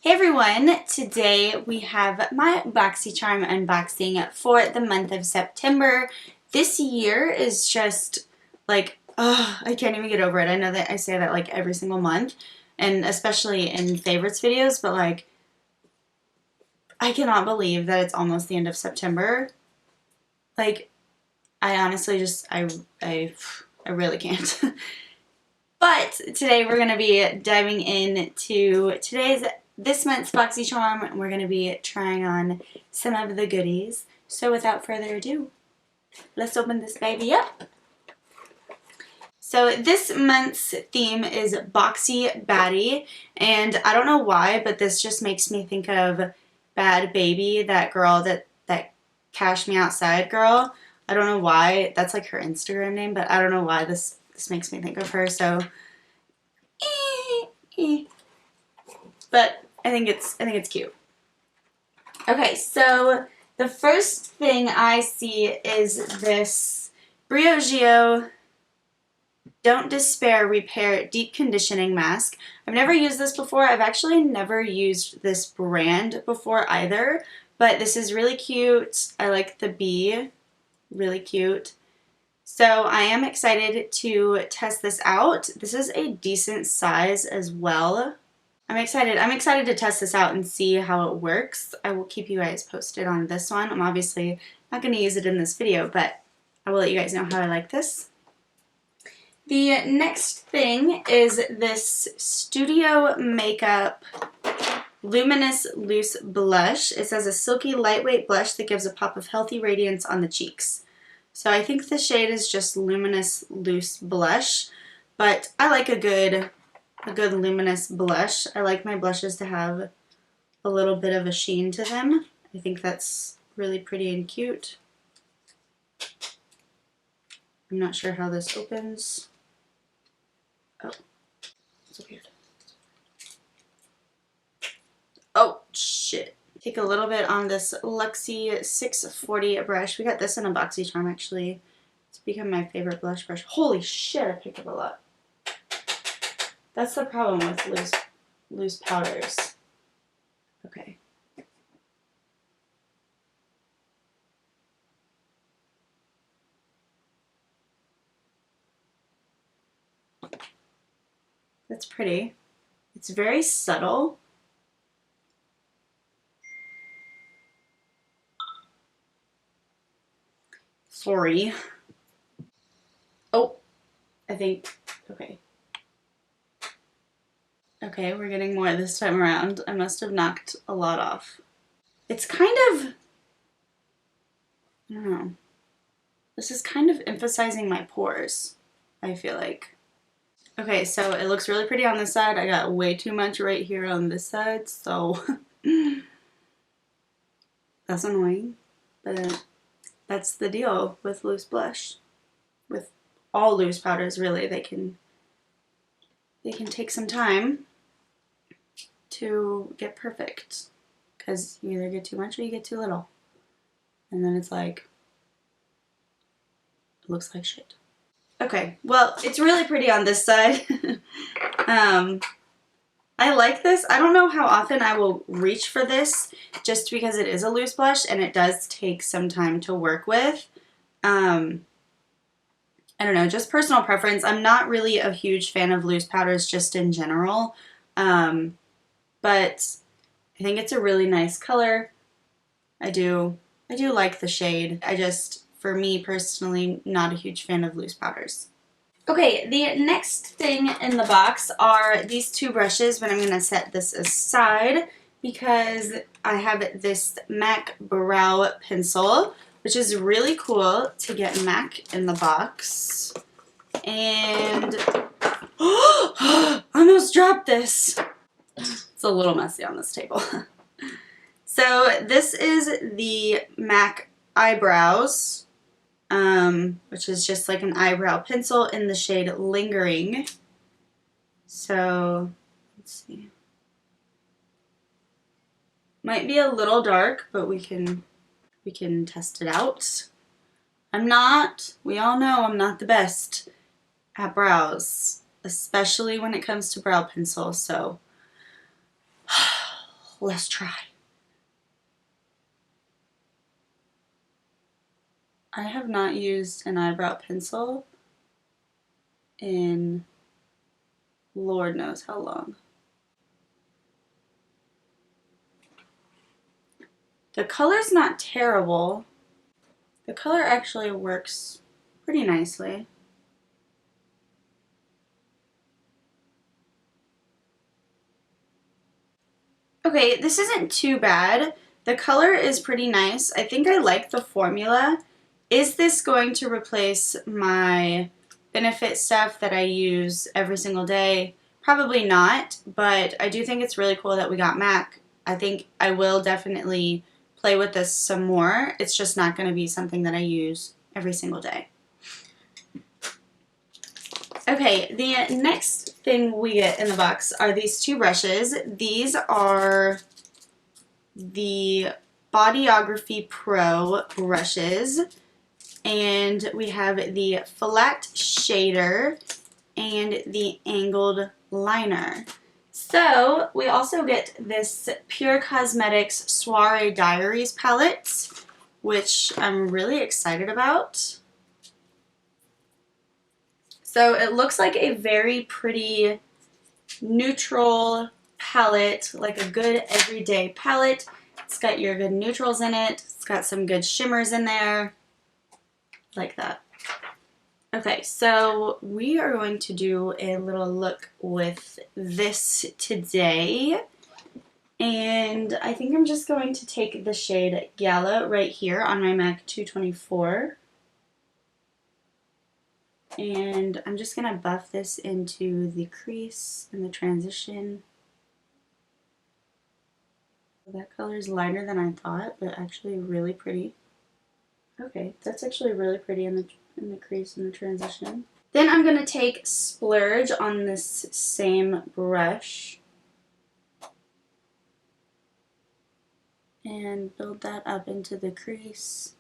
Hey everyone, today we have my Boxycharm unboxing for the month of September. This year is just like, I can't even get over it. I know that I say that like every single month, and especially in favorites videos, but like, I cannot believe that it's almost the end of September. Like, I honestly just, I really can't. But today we're going to be diving into this month's Boxycharm, and we're going to be trying on some of the goodies. So without further ado, let's open this baby up. So this month's theme is Boxy Baddie, and I don't know why, but this just makes me think of Bad Baby, that girl, that Cash Me Outside girl. I don't know why. That's like her Instagram name, but I don't know why this makes me think of her. So, but I think it's cute. Okay, so the first thing I see is this Briogeo Don't Despair Repair Deep Conditioning Mask. I've never used this before. I've actually never used this brand before either, but this is really cute. I like the bee, really cute. So I am excited to test this out. This is a decent size as well. I'm excited to test this out and see how it works. I will keep you guys posted on this one. I'm obviously not going to use it in this video, but I will let you guys know how I like this. The next thing is this Studio Makeup Luminous Loose Blush. It says a silky, lightweight blush that gives a pop of healthy radiance on the cheeks. So I think the shade is just Luminous Loose Blush, but I like a good luminous blush. I like my blushes to have a little bit of a sheen to them. I think that's really pretty and cute. I'm not sure how this opens. Oh, it's weird. Oh, shit. Take a little bit on this Luxie 640 brush. We got this in a Boxycharm, actually. It's become my favorite blush brush. Holy shit, I picked up a lot. That's the problem with loose powders. Okay. That's pretty. It's very subtle. Sorry. Oh, I think, okay. Okay, we're getting more this time around. I must have knocked a lot off. It's kind of, I don't know. This is kind of emphasizing my pores, I feel like. Okay, so it looks really pretty on this side. I got way too much right here on this side, so that's annoying. But that's the deal with loose blush. With all loose powders, really, they can take some time to get perfect, because you either get too much or you get too little, and then it's like, it looks like shit. Okay, well, it's really pretty on this side. I like this. I don't know how often I will reach for this, just because it is a loose blush and it does take some time to work with. I don't know, just personal preference. I'm not really a huge fan of loose powders just in general, but I think it's a really nice color. I do like the shade. I just, for me personally, not a huge fan of loose powders. Okay, the next thing in the box are these two brushes, but I'm going to set this aside because I have this MAC brow pencil, which is really cool to get MAC in the box. And almost dropped this. It's a little messy on this table. So this is the MAC Eyebrows, which is just like an eyebrow pencil in the shade Lingering. So let's see. Might be a little dark, but we can test it out. We all know I'm not the best at brows, especially when it comes to brow pencil, so let's try. I have not used an eyebrow pencil in Lord knows how long. The color's not terrible. The color actually works pretty nicely. Okay, this isn't too bad. The color is pretty nice. I think I like the formula. Is this going to replace my Benefit stuff that I use every single day? Probably not, but I do think it's really cool that we got MAC. I think I will definitely play with this some more. It's just not going to be something that I use every single day. Okay, the next thing we get in the box are these two brushes. These are the Bodyography Pro brushes, and we have the flat shader and the angled liner. So we also get this Pure Cosmetics Soiree Diaries palette, which I'm really excited about. So it looks like a very pretty neutral palette, like a good everyday palette. It's got your good neutrals in it. It's got some good shimmers in there, like that. Okay, so we are going to do a little look with this today. And I think I'm just going to take the shade Gala right here on my MAC 224. And I'm just going to buff this into the crease and the transition. That color is lighter than I thought, but actually really pretty. Okay, that's actually really pretty in the crease and the transition. Then I'm going to take Splurge on this same brush and build that up into the crease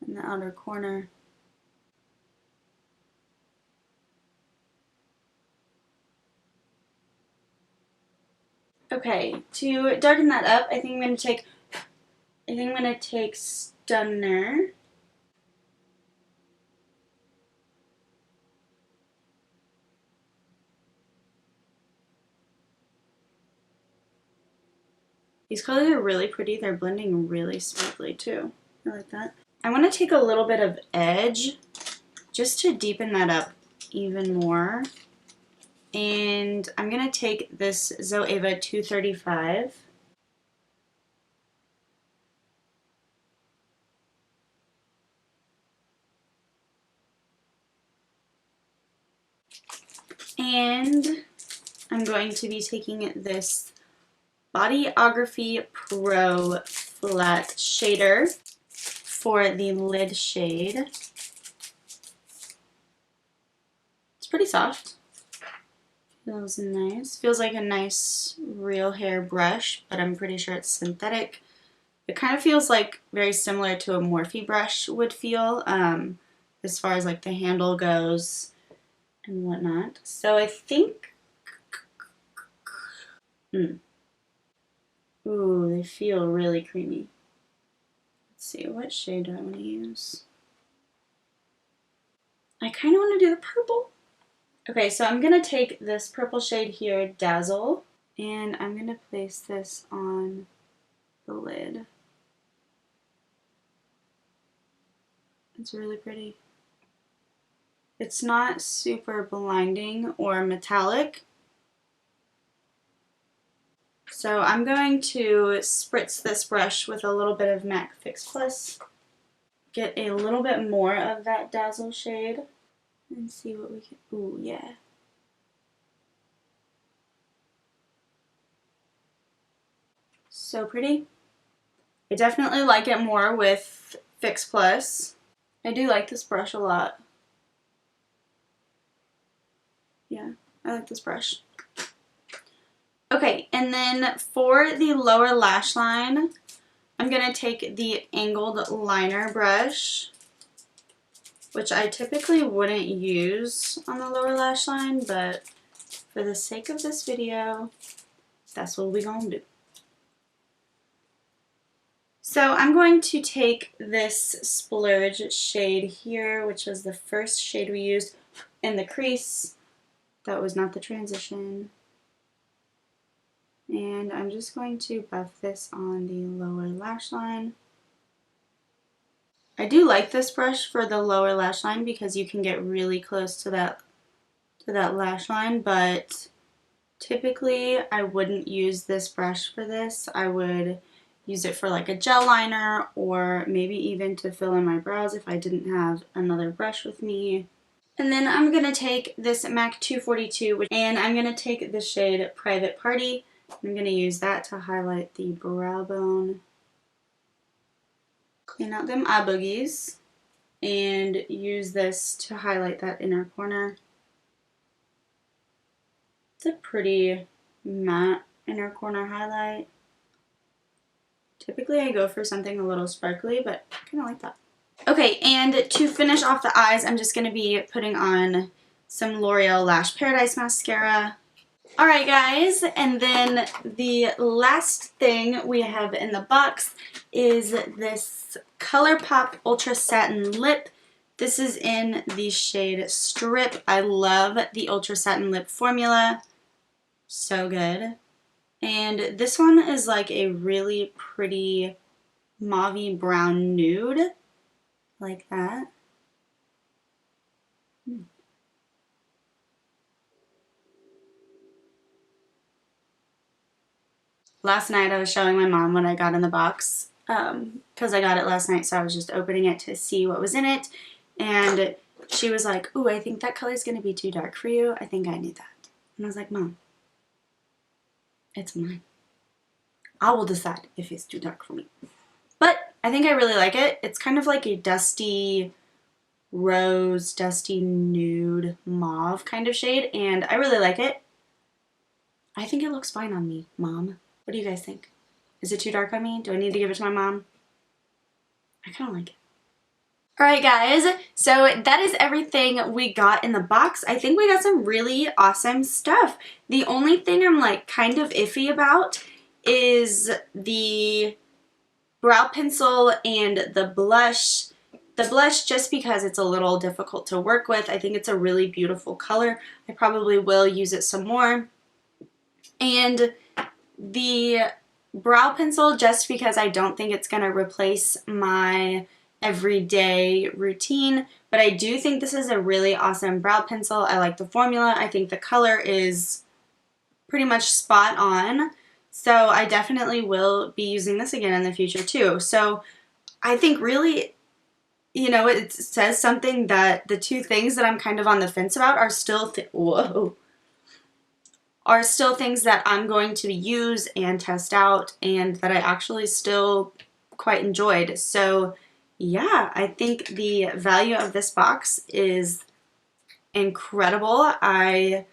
in the outer corner. Okay, to darken that up, I think I'm going to take Stunner. These colors are really pretty. They're blending really smoothly too. I like that. I want to take a little bit of Edge just to deepen that up even more. And I'm going to take this Zoeva 235. And I'm going to be taking this Bodyography Pro Flat Shader for the lid shade. It's pretty soft. Feels nice. Feels like a nice real hair brush, but I'm pretty sure it's synthetic. It kind of feels like very similar to a Morphe brush would feel, as far as like the handle goes and whatnot. So I think, ooh, they feel really creamy. Let's see, what shade do I want to use? I kind of want to do the purple. Okay, so I'm going to take this purple shade here, Dazzle, and I'm going to place this on the lid. It's really pretty. It's not super blinding or metallic. So I'm going to spritz this brush with a little bit of MAC Fix Plus. Get a little bit more of that Dazzle shade. And see what we can, ooh, yeah. So pretty. I definitely like it more with Fix Plus. I do like this brush a lot. Yeah, I like this brush. Okay, and then for the lower lash line, I'm going to take the angled liner brush, which I typically wouldn't use on the lower lash line, but for the sake of this video, that's what we're gonna do. So I'm going to take this Splurge shade here, which was the first shade we used in the crease. That was not the transition. And I'm just going to buff this on the lower lash line. I do like this brush for the lower lash line because you can get really close to that lash line, but typically I wouldn't use this brush for this. I would use it for like a gel liner or maybe even to fill in my brows if I didn't have another brush with me. And then I'm going to take this MAC 242 and I'm going to take the shade Private Party. I'm going to use that to highlight the brow bone. Clean out them eye boogies and use this to highlight that inner corner. It's a pretty matte inner corner highlight. Typically I go for something a little sparkly, but I kind of like that. Okay, and to finish off the eyes, I'm just going to be putting on some L'Oreal Lash Paradise mascara. Alright guys, and then the last thing we have in the box is this ColourPop Ultra Satin Lip. This is in the shade Strip. I love the Ultra Satin Lip formula. So good. And this one is like a really pretty mauvey brown nude. Like that. Last night I was showing my mom what I got in the box because I got it last night, so I was just opening it to see what was in it, and she was like, "Ooh, I think that color is going to be too dark for you. I think I need that." And I was like, "Mom, it's mine. I will decide if it's too dark for me." But I think I really like it. It's kind of like a dusty rose, dusty nude mauve kind of shade, and I really like it. I think it looks fine on me, Mom. What do you guys think? Is it too dark on me? Do I need to give it to my mom? I kind of like it. Alright guys, so that is everything we got in the box. I think we got some really awesome stuff. The only thing I'm like kind of iffy about is the brow pencil and the blush. The blush, just because it's a little difficult to work with. I think it's a really beautiful color. I probably will use it some more. And the brow pencil, just because I don't think it's going to replace my everyday routine, but I do think this is a really awesome brow pencil. I like the formula. I think the color is pretty much spot on, so I definitely will be using this again in the future too. So I think really, you know, it says something that the two things that I'm kind of on the fence about are still are still things that I'm going to use and test out and that I actually still quite enjoyed. So yeah, I think the value of this box is incredible. I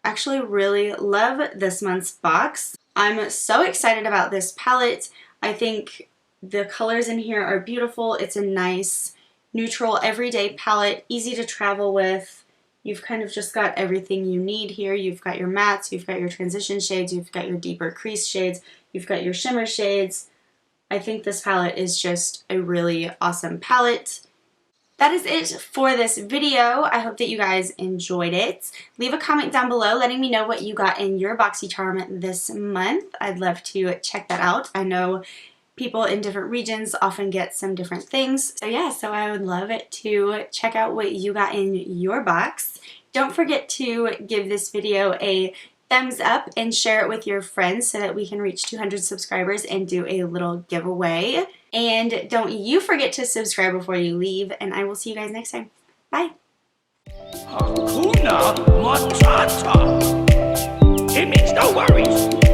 actually really love this month's box. I'm so excited about this palette. I think the colors in here are beautiful. It's a nice neutral everyday palette, easy to travel with. You've kind of just got everything you need here. You've got your mattes, you've got your transition shades, you've got your deeper crease shades, you've got your shimmer shades. I think this palette is just a really awesome palette. That is it for this video. I hope that you guys enjoyed it. Leave a comment down below letting me know what you got in your Boxycharm this month. I'd love to check that out. I know people in different regions often get some different things. So yeah, so I would love it to check out what you got in your box. Don't forget to give this video a thumbs up and share it with your friends so that we can reach 200 subscribers and do a little giveaway. And don't you forget to subscribe before you leave, and I will see you guys next time. Bye! Hakuna Matata. It means no worries.